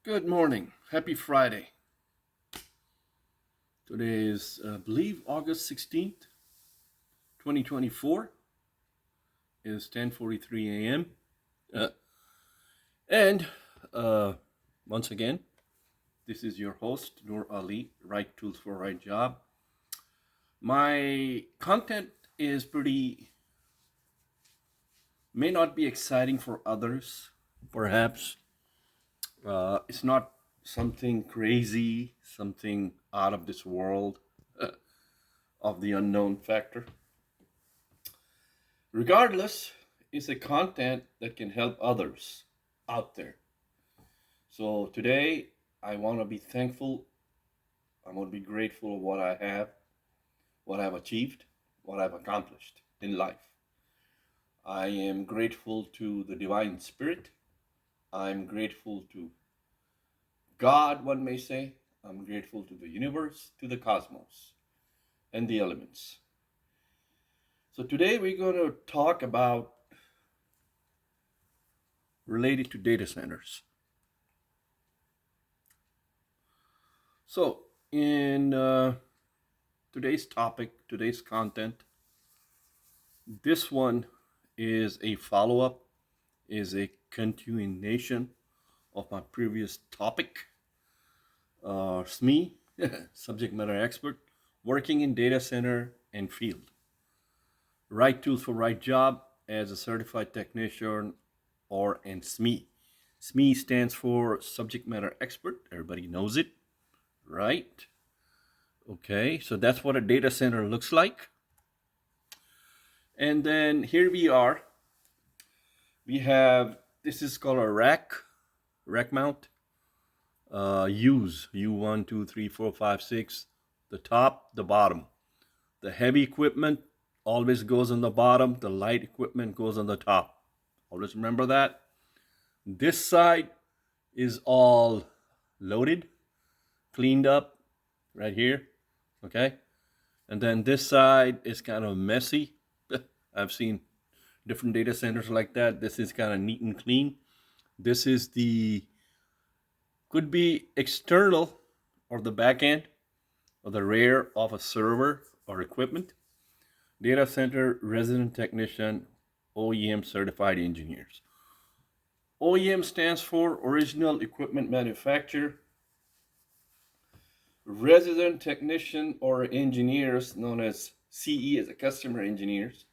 Good morning. Happy Friday. Today is, I believe, August 16th, 2024. It is 10:43 a.m. And once again, this is your host, Noor Ali, Right Tools for Right Job. My content is may not be exciting for others, perhaps. It's not something crazy, something out of this world, of the unknown factor. Regardless, it's a content that can help others out there. So today, I want to be thankful. I want to be grateful of what I have, what I've achieved, what I've accomplished in life. I am grateful to the Divine Spirit. I'm grateful to God, one may say. I'm grateful to the universe, to the cosmos, and the elements. So today we're going to talk about related to data centers. So in today's topic, today's content, this one is a follow-up, is a continuation of my previous topic. SME, subject matter expert, working in data center and field. Right tools for right job as a certified technician or an SME. SME stands for subject matter expert. Everybody knows it, right? Okay, so that's what a data center looks like. And then here we are. We have, this is called a rack mount. U1, 2, 3, 4, 5, 6, the top, the bottom. The heavy equipment always goes on the bottom. The light equipment goes on the top. Always remember that. This side is all loaded, cleaned up right here. Okay. And then this side is kind of messy. I've seen different data centers like that. This is kind of neat and clean. This is could be external or the back end or the rear of a server or equipment. Data center resident technician, OEM certified engineers. OEM stands for original equipment manufacturer. Resident technician or engineers, known as CE, as a customer engineers.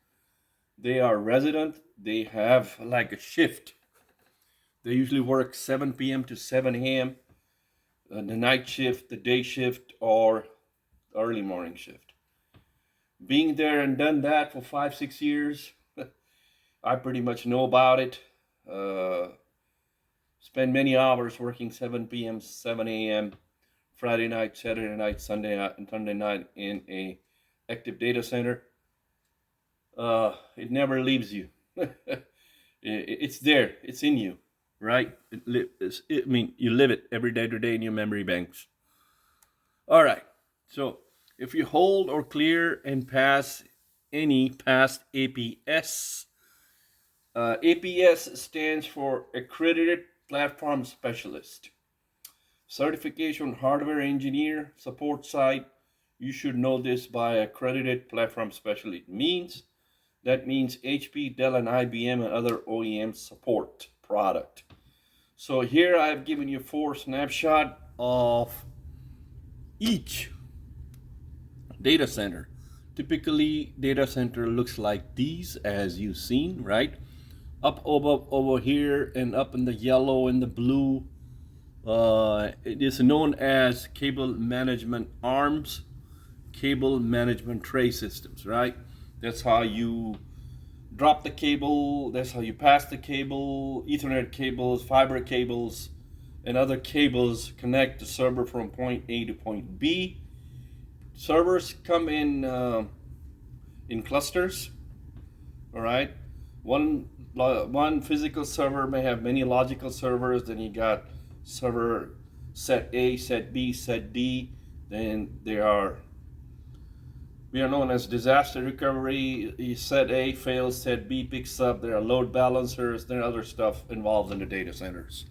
They are resident. They have like a shift. They usually work 7 p.m. to 7 a.m., the night shift, the day shift, or the early morning shift. Being there and done that for 5-6 years, I pretty much know about it. Spend many hours working 7 p.m., 7 a.m., Friday night, Saturday night, Sunday night in a active data center. It never leaves you. It's there. It's in you. Right? You live it every day to day in your memory banks. All right. So if you hold or clear and pass any past APS, APS stands for Accredited Platform Specialist. Certification Hardware Engineer, support side. You should know this by Accredited Platform Specialist. That means HP, Dell, and IBM and other OEM support product. So here I've given you 4 snapshots of each data center. Typically, data center looks like these, as you've seen, right? Up over here and up in the yellow and the blue. It is known as cable management arms, cable management tray systems, right? That's how you drop the cable, that's how you pass the cable. Ethernet cables, fiber cables, and other cables connect the server from point A to point B. Servers come in clusters, all right? One physical server may have many logical servers. Then you got server set A, set B, set D. Then we are known as disaster recovery. Set A fails, set B picks up. There are load balancers. There are other stuff involved in the data centers.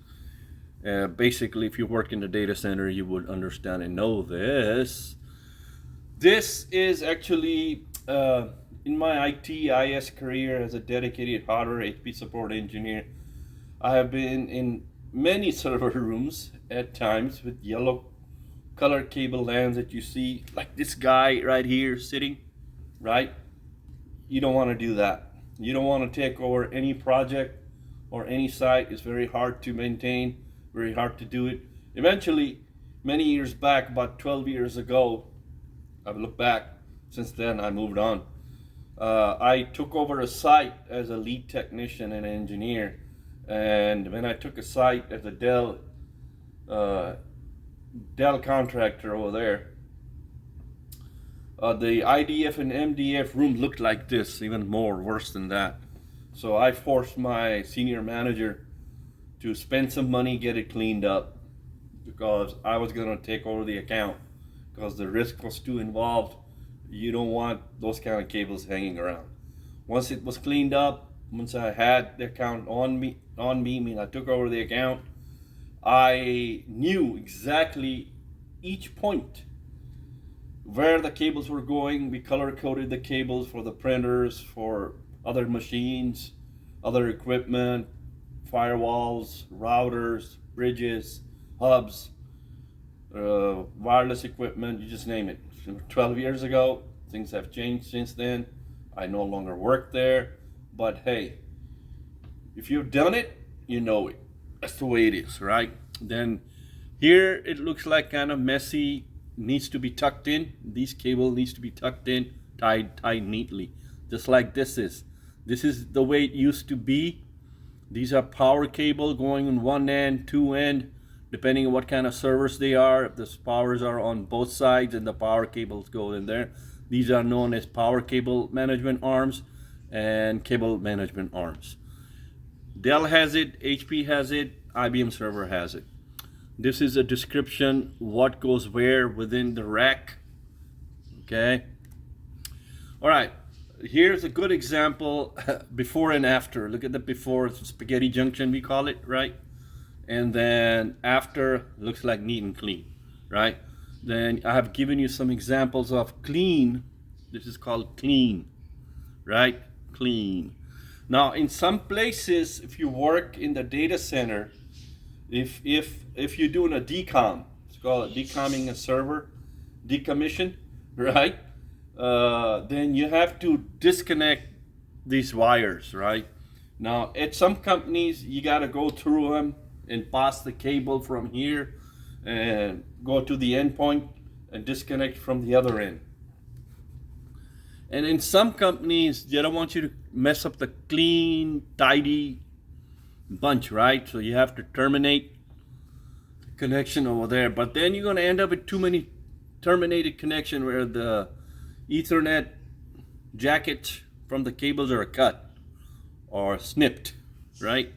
Basically, if you work in the data center, you would understand and know this. This is actually in my IS career as a dedicated hardware HP support engineer. I have been in many server rooms at times with yellow color cable LANs that you see, like this guy right here sitting, right? You don't want to do that. You don't want to take over any project or any site. It's very hard to maintain, very hard to do it. Eventually, many years back, about 12 years ago, I've looked back, since then I moved on. I took over a site as a lead technician and engineer. And when I took a site as a Dell contractor over there, the IDF and MDF room looked like this, even more worse than that. So I forced my senior manager to spend some money, get it cleaned up, because I was going to take over the account, because the risk was too involved. You don't want those kind of cables hanging around. Once it was cleaned up, once I had the account on me, I mean I took over the account, I knew exactly each point where the cables were going. We color coded the cables for the printers, for other machines, other equipment, firewalls, routers, bridges, hubs, wireless equipment, you just name it. 12 years ago, things have changed since then. I no longer work there, but hey, if you've done it, you know it. That's the way it is, right? Then here it looks like kind of messy, needs to be tucked in. These cable needs to be tucked in, tied neatly, just like this is. This is the way it used to be. These are power cable going on one end, two end, depending on what kind of servers they are. If the powers are on both sides and the power cables go in there, these are known as power cable management arms and cable management arms. Dell has it, HP has it, IBM server has it. This is a description what goes where within the rack. Okay. All right. Here's a good example, before and after. Look at the before, it's spaghetti junction we call it, right? And then after looks like neat and clean, right? Then I have given you some examples of clean. This is called clean, right? Clean. Now in some places, if you work in the data center, if you're doing a decom, it's called decomming a server, decommission, right? Then you have to disconnect these wires, right? Now at some companies, you got to go through them and pass the cable from here and go to the end point and disconnect from the other end. And in some companies, they don't want you to mess up the clean, tidy bunch, right? So you have to terminate the connection over there. But then you're going to end up with too many terminated connection where the Ethernet jackets from the cables are cut or snipped, right?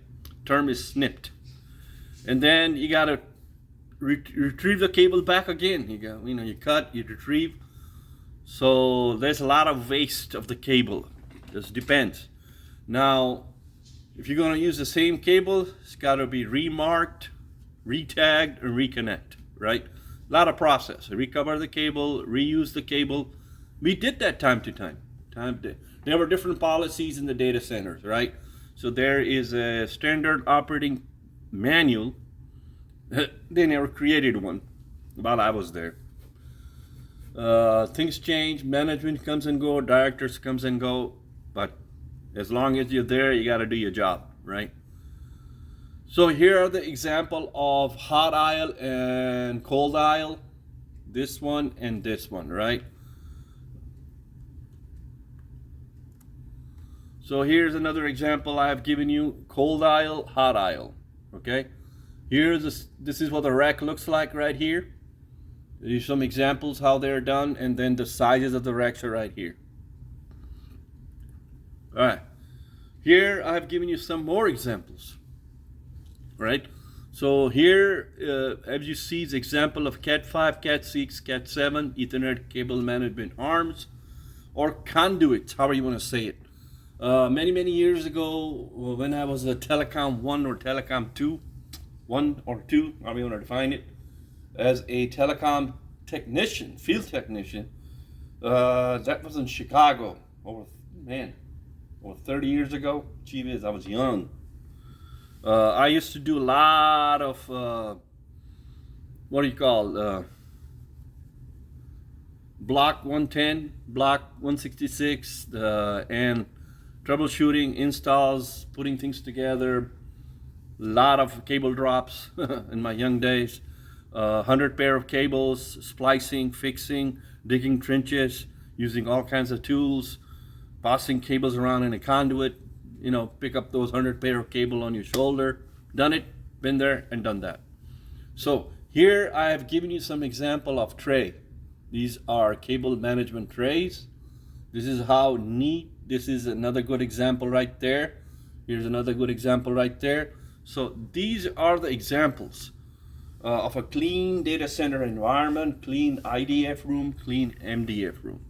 Term is snipped. And then you got to retrieve the cable back again. You cut, you retrieve. So there's a lot of waste of the cable. This depends. Now, if you're going to use the same cable, it's got to be remarked, retagged, and reconnect, right? A lot of process. Recover the cable, reuse the cable. We did that time to time. There were different policies in the data centers, right? So there is a standard operating manual. They never created one while I was there. Things change, management comes and go, directors comes and go, but as long as you're there, you got to do your job, right? So here are the example of hot aisle and cold aisle, this one and this one, right? So here's another example I have given you, cold aisle, hot aisle, okay? This is what the rack looks like right here. These are some examples how they're done, and then the sizes of the racks are right here. All right, here I have given you some more examples, right? So here, as you see, is example of Cat5, Cat6, Cat7, Ethernet cable management arms, or conduits, however you want to say it. Many years ago, when I was a Telecom 1 or Telecom 2, one or two, however you want to define it, as a telecom technician, field technician. That was in Chicago over 30 years ago. Gee whiz, I was young. I used to do a lot of what do you call block 110, block 166, and troubleshooting, installs, putting things together. A lot of cable drops in my young days. 100 pair of cables, splicing, fixing, digging trenches, using all kinds of tools, passing cables around in a conduit. You know, pick up those 100 pair of cable on your shoulder. Done it, been there and done that. So here I have given you some example of tray. These are cable management trays. This is how neat. This is another good example right there. Here's another good example right there. So these are the examples of a clean data center environment, clean IDF room, clean MDF room.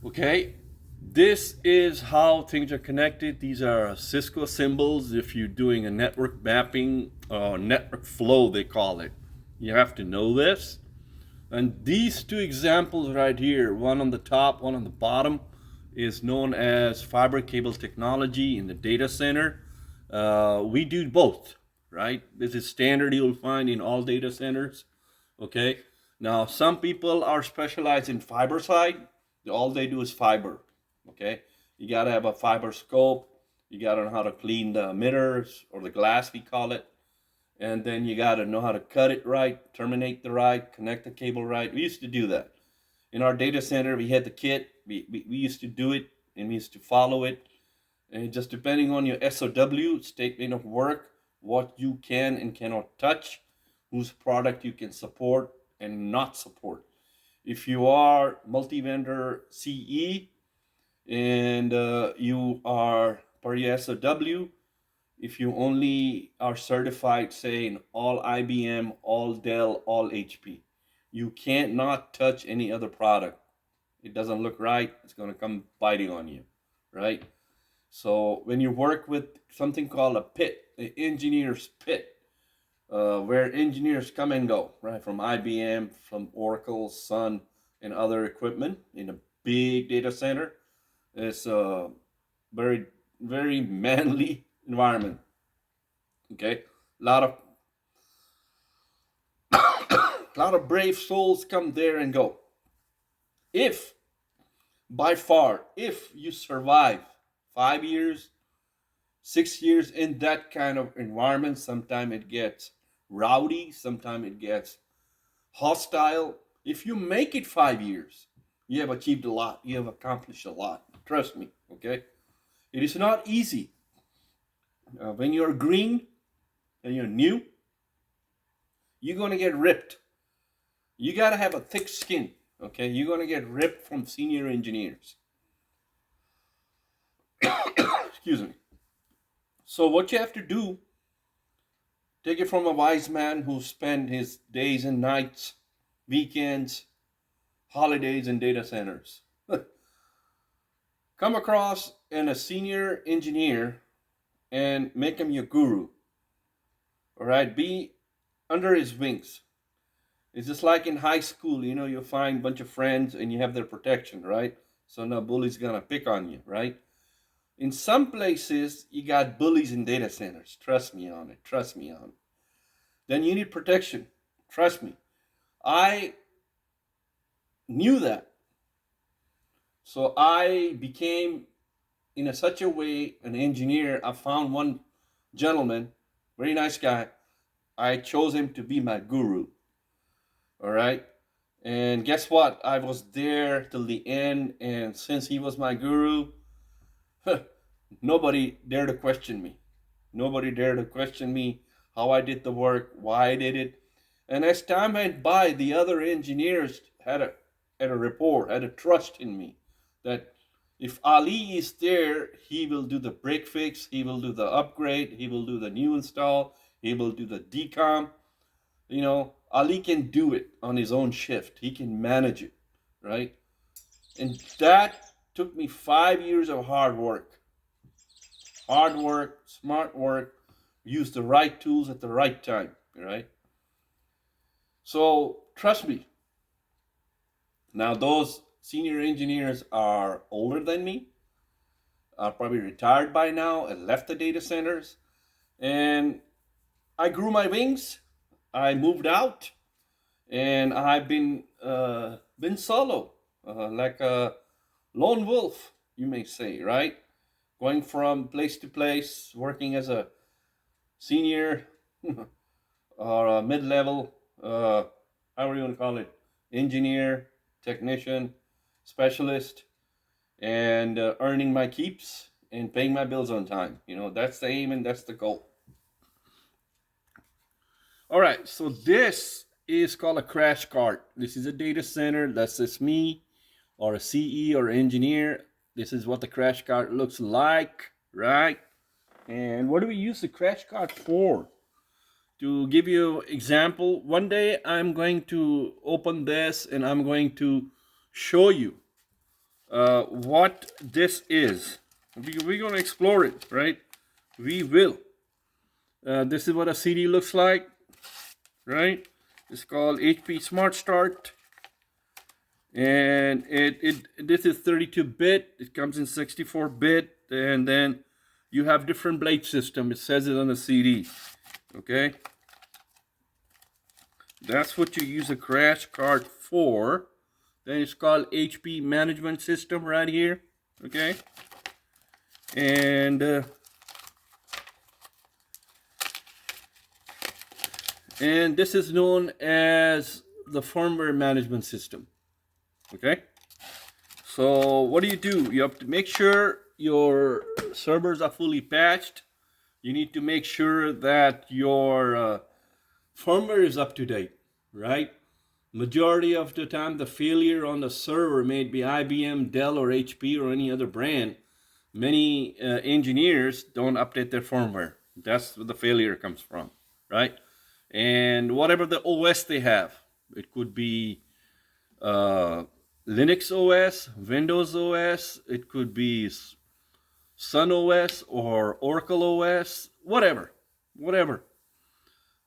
Okay, this is how things are connected. These are Cisco symbols. If you're doing a network mapping or network flow, they call it. You have to know this. And these two examples right here, one on the top, one on the bottom, is known as fiber cable technology in the data center. We do both, right? This is standard you'll find in all data centers, okay? Now, some people are specialized in fiber side. All they do is fiber, okay? You gotta have a fiber scope. You gotta know how to clean the emitters or the glass, we call it. And then you got to know how to cut it right, terminate the right, connect the cable right. We used to do that. In our data center, we had the kit. We used to do it, and we used to follow it. And just depending on your SOW, statement of work, what you can and cannot touch, whose product you can support and not support. If you are multi-vendor CE and you are per your SOW, if you only are certified, say, in all IBM, all Dell, all HP, you can't not touch any other product. It doesn't look right. It's going to come biting on you, right? So when you work with something called a pit, the engineer's pit, where engineers come and go, right? From IBM, from Oracle, Sun, and other equipment in a big data center. It's a very, very manly environment. Okay, a lot of brave souls come there and go. If you survive 5 years, 6 years in that kind of environment, sometimes it gets rowdy, sometimes it gets hostile. If you make it 5 years, you have achieved a lot. You have accomplished a lot. Trust me, okay? It is not easy. When you're green and you're new, you're going to get ripped. You got to have a thick skin, okay? You're going to get ripped from senior engineers. Excuse me. So what you have to do, take it from a wise man who spent his days and nights, weekends, holidays in data centers. Come across a senior engineer and make him your guru. All right, be under his wings. It's just like in high school, you know, you find a bunch of friends and you have their protection, right? So no bully's gonna pick on you, right? In some places, you got bullies in data centers. Trust me on it. Trust me on it. Then you need protection. Trust me. I knew that. So I became, in such a way, an engineer. I found one gentleman, very nice guy. I chose him to be my guru. All right. And guess what? I was there till the end. And since he was my guru, nobody dared to question me. Nobody dared to question me how I did the work, why I did it. And as time went by, the other engineers had a rapport, had a trust in me that if Ali is there, he will do the break fix, he will do the upgrade, he will do the new install, he will do the decom. You know, Ali can do it on his own shift. He can manage it, right? And that took me 5 years of hard work, smart work, use the right tools at the right time, right? So trust me. Now those senior engineers are older than me, are probably retired by now and left the data centers. And I grew my wings. I moved out, and I've been solo, like a lone wolf, you may say, right? Going from place to place, working as a senior or a mid-level, however you want to call it, engineer, technician, specialist, and earning my keeps and paying my bills on time. You know, that's the aim and that's the goal. All right, so this is called a crash cart. This is a data center. That's just me or a CE or engineer. This is what the crash cart looks like, right? And what do we use the crash cart for? To give you an example, one day I'm going to open this and I'm going to show you what this is. We're going to explore it, right? We will. This is what a CD looks like, right? It's called HP Smart Start. And this is 32-bit. It comes in 64-bit. And then you have different blade system. It says it on the CD. Okay? That's what you use a crash cart for. Then it's called HP Management System right here. Okay? And this is known as the firmware management system. Okay? So what do? You have to make sure your servers are fully patched. You need to make sure that your firmware is up to date, right? Majority of the time, the failure on the server may be IBM, Dell, or HP, or any other brand. Many engineers don't update their firmware. That's where the failure comes from, right? And whatever the OS they have, it could be Linux OS, Windows OS, it could be Sun OS or Oracle OS, whatever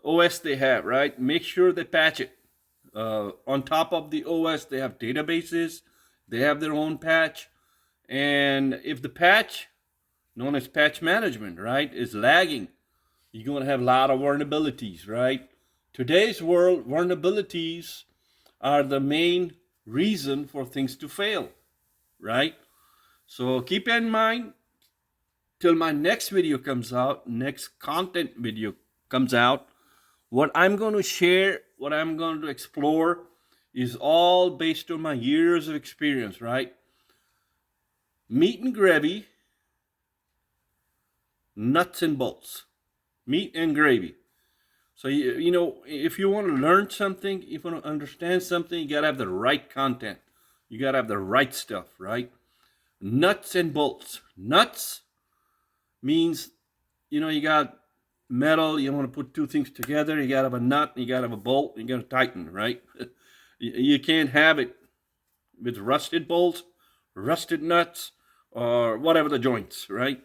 OS they have, right? Make sure they patch it. On top of the OS, they have databases, they have their own patch, and if the patch, known as patch management, right, is lagging, you're going to have a lot of vulnerabilities, right? Today's world, vulnerabilities are the main reason for things to fail, right? So keep in mind till my next video comes out, next content video comes out, what I'm going to share, what I'm going to explore is all based on my years of experience, right? Meat and gravy, nuts and bolts. Meat and gravy. So, you know, if you want to learn something, if you want to understand something, you got to have the right content. You got to have the right stuff, right? Nuts and bolts. Nuts means, you know, you got metal, you want to put two things together, you got to have a nut, you got to have a bolt, you got to tighten, right? You can't have it with rusted bolts, rusted nuts, or whatever the joints, right?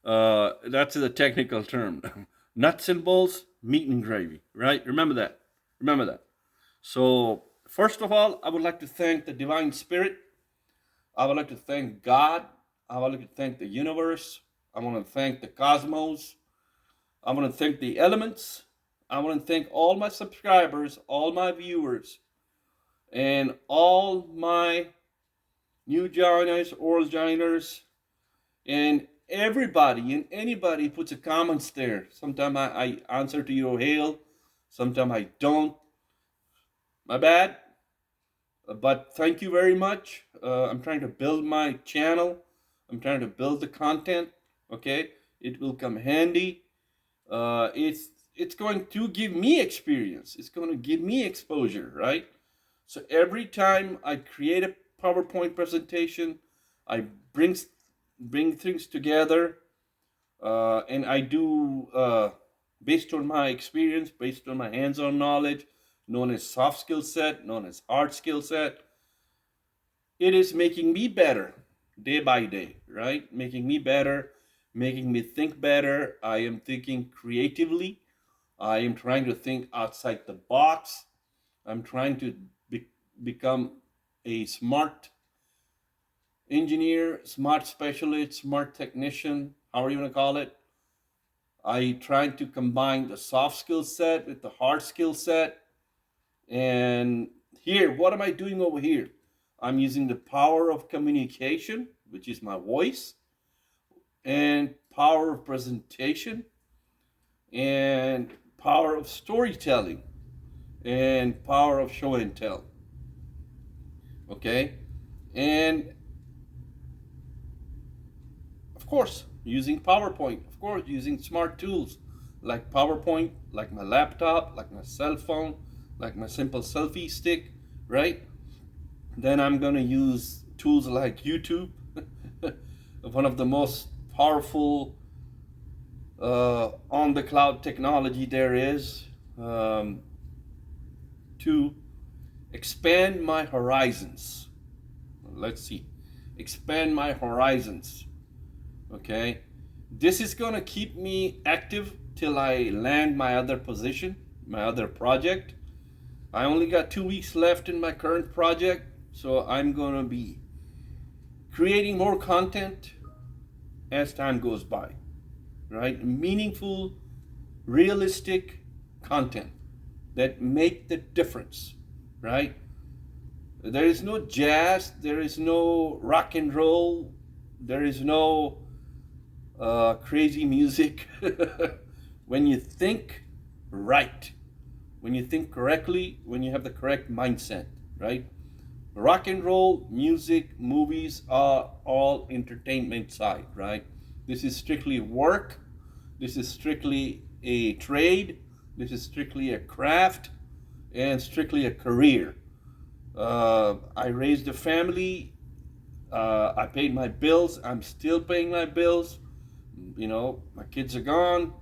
That's the technical term. Nuts and bolts, meat and gravy, right? Remember that. Remember that. So, first of all, I would like to thank the Divine Spirit. I would like to thank God. I would like to thank the universe. I want to thank the cosmos. I want to thank the elements. I want to thank all my subscribers, all my viewers, and all my new joiners, old joiners, and everybody and anybody puts a comments there. Sometimes I answer to your hail. Sometimes I don't. My bad. But thank you very much. I'm trying to build my channel. I'm trying to build the content. Okay? It will come handy. It's going to give me experience. It's going to give me exposure, right? So every time I create a PowerPoint presentation, I bring things together, and I do based on my experience, based on my hands-on knowledge, known as soft skill set, known as hard skill set. It is making me better day by day, right? Making me better, making me think better. I am thinking creatively. I am trying to think outside the box. I'm trying to become a smart engineer, smart specialist, smart technician, however you want to call it. I trying to combine the soft skill set with the hard skill set. And here, what am I doing over here? I'm using the power of communication, which is my voice, and power of presentation, and power of storytelling, and power of show and tell. Okay? And of course, using PowerPoint, of course, using smart tools like PowerPoint, like my laptop, like my cell phone, like my simple selfie stick, right? Then I'm going to use tools like YouTube, one of the most powerful on the cloud technology there is, to expand my horizons. Let's see. Expand my horizons. Okay. This is going to keep me active till I land my other position, my other project. I only got 2 weeks left in my current project, so I'm going to be creating more content as time goes by, right? Meaningful, realistic content that make the difference, right? There is no jazz, there is no rock and roll, there is no crazy music. When you think right, when you think correctly, when you have the correct mindset, right? Rock and roll, music, movies are all entertainment side, right? This is strictly work. This is strictly a trade. This is strictly a craft and strictly a career. I raised a family. I paid my bills. I'm still paying my bills. You know, my kids are gone.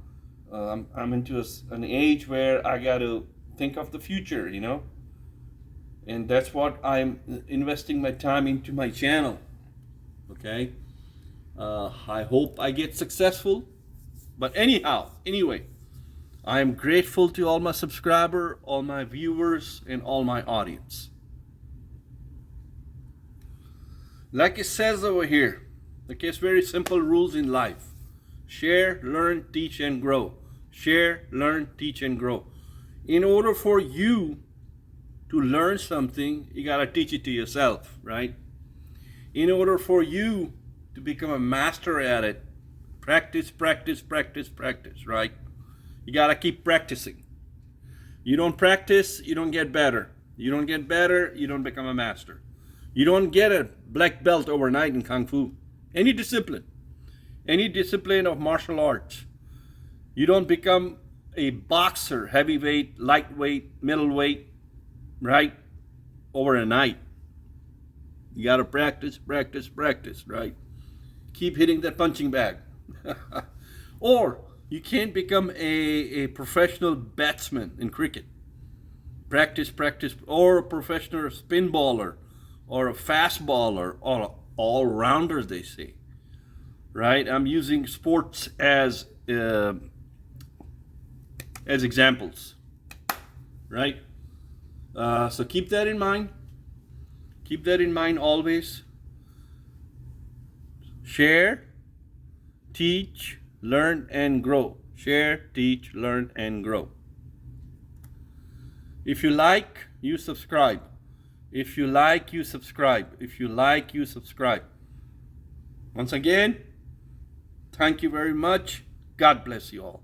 I'm into an age where I got to think of the future, you know. And that's what I'm investing my time into my channel. Okay. I hope I get successful. But anyway, I am grateful to all my subscribers, all my viewers, and all my audience. Like it says over here, okay, it's very simple rules in life. Share, learn, teach, and grow. Share, learn, teach, and grow. In order for you to learn something, you got to teach it to yourself, right? In order for you to become a master at it, practice, right? You got to keep practicing. You don't practice, you don't get better. You don't get better, you don't become a master. You don't get a black belt overnight in Kung Fu. Any discipline of martial arts. You don't become a boxer, heavyweight, lightweight, middleweight, right? Over a night. You got to practice, right? Keep hitting that punching bag. Or you can't become a professional batsman in cricket. Practice, or a professional spin bowler, or a fast bowler, or all-rounder, they say. Right? I'm using sports as examples. Right? So keep that in mind. Keep that in mind always. Share, teach, learn, and grow. Share, teach, learn, and grow. If you like, you subscribe. If you like, you subscribe. If you like, you subscribe. Once again, thank you very much. God bless you all.